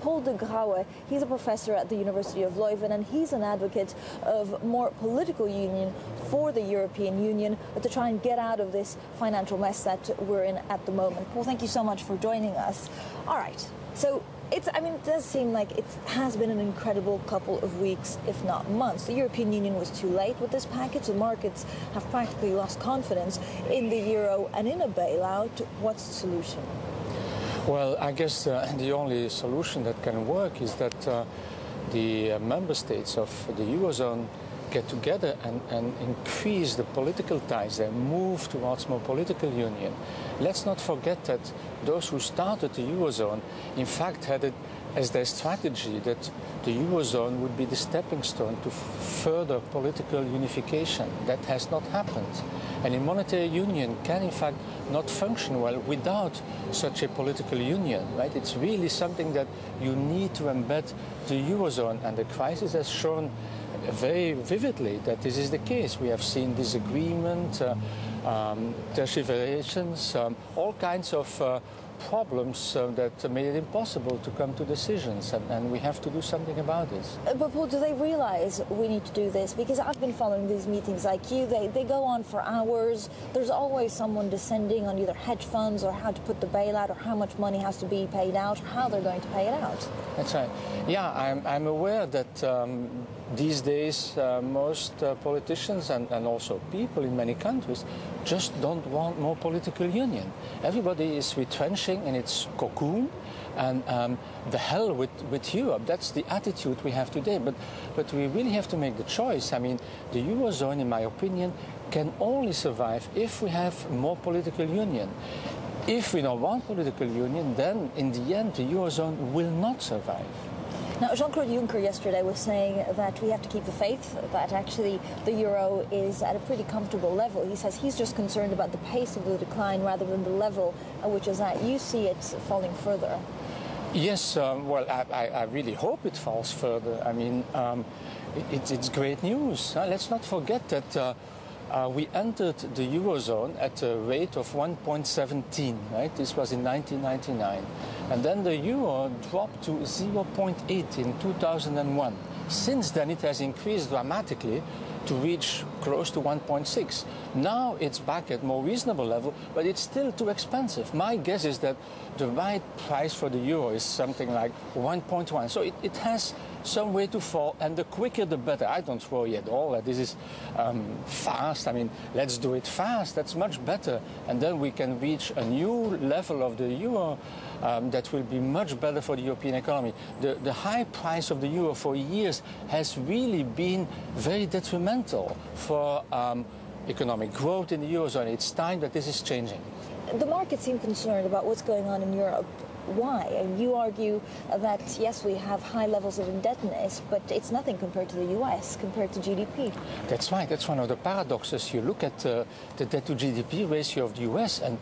Paul de Grauwe. He's a professor at the University of Leuven, and he's an advocate of more political union for the European Union to try and get out of this financial mess that we're in at the moment. Paul, thank you so much for joining us. All right, so it does seem like it has been an incredible couple of weeks, if not months. The European Union was too late with this package. The markets have practically lost confidence in the euro and in a bailout. What's the solution? Well, I guess the only solution that can work is that the member states of the Eurozone get together and increase the political ties. They move towards more political union. Let's not forget that those who started the Eurozone, in fact, had it as their strategy that the Eurozone would be the stepping stone to further political unification. That has not happened. And a monetary union can, in fact, not function well without such a political union, right? It's really something that you need to embed the Eurozone, and the crisis has shown very vividly that this is the case. We have seen disagreement, tergiversations, all kinds of problems that made it impossible to come to decisions, and we have to do something about this. But Paul, do they realize we need to do this? Because I've been following these meetings like you. They go on for hours. There's always someone descending on either hedge funds or how to put the bailout or how much money has to be paid out or how they're going to pay it out. That's right. Yeah, I'm aware that these days most politicians and also people in many countries just don't want more political union. Everybody is retrenching in its cocoon, and the hell with Europe. That's the attitude we have today. But we really have to make the choice. I mean, the Eurozone, in my opinion, can only survive if we have more political union. If we don't want political union, then in the end the Eurozone will not survive. Now, Jean-Claude Juncker yesterday was saying that we have to keep the faith, that actually the euro is at a pretty comfortable level. He says he's just concerned about the pace of the decline rather than the level at which is at. You see it falling further. Yes, well, I really hope it falls further. I mean, it's great news. Let's not forget that we entered the Eurozone at a rate of 1.17, right? This was in 1999. And then the euro dropped to 0.8 in 2001. Since then, it has increased dramatically to reach close to 1.6. Now it's back at more reasonable level, but it's still too expensive. My guess is that the right price for the euro is something like 1.1. So it has some way to fall, and the quicker the better. I don't worry at all that this is fast. I mean, let's do it fast. That's much better. And then we can reach a new level of the euro that will be much better for the European economy. The high price of the euro for years has really been very detrimental for economic growth in the Eurozone. It's time that this is changing. The markets seem concerned about what's going on in Europe. Why? And you argue that, yes, we have high levels of indebtedness, but it's nothing compared to the US, compared to GDP. That's right. That's one of the paradoxes. You look at the debt to GDP ratio of the US, and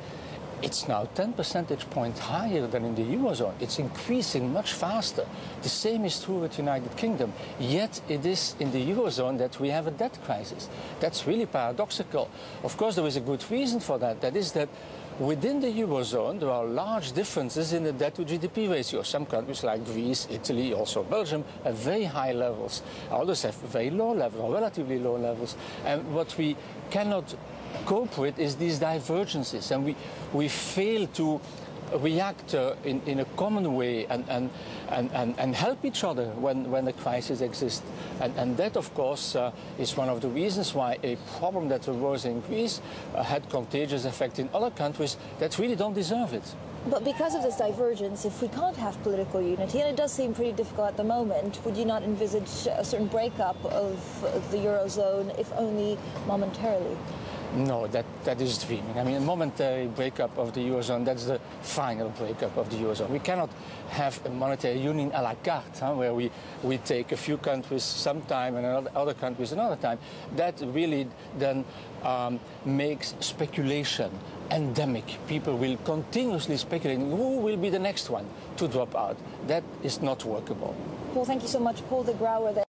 it's now 10 percentage points higher than in the Eurozone. It's increasing much faster. The same is true with the United Kingdom. Yet it is in the Eurozone that we have a debt crisis. That's really paradoxical. Of course, there is a good reason for that. That is that within the Eurozone, there are large differences in the debt to GDP ratio. Some countries like Greece, Italy, also Belgium, have very high levels. Others have very low levels, or relatively low levels. And what we cannot cope with is these divergences, and we fail to react in a common way and help each other when a crisis exists. And that, of course, is one of the reasons why a problem that arose in Greece had contagious effect in other countries that really don't deserve it. But because of this divergence, if we can't have political unity, and it does seem pretty difficult at the moment, would you not envisage a certain breakup of the Eurozone, if only momentarily? No, that is dreaming. I mean, a momentary breakup of the Eurozone, that's the final breakup of the Eurozone. We cannot have a monetary union à la carte, where we take a few countries sometime and other countries another time. That really then makes speculation endemic. People will continuously speculate who will be the next one to drop out. That is not workable. Paul, thank you so much. Paul de Grauwe there.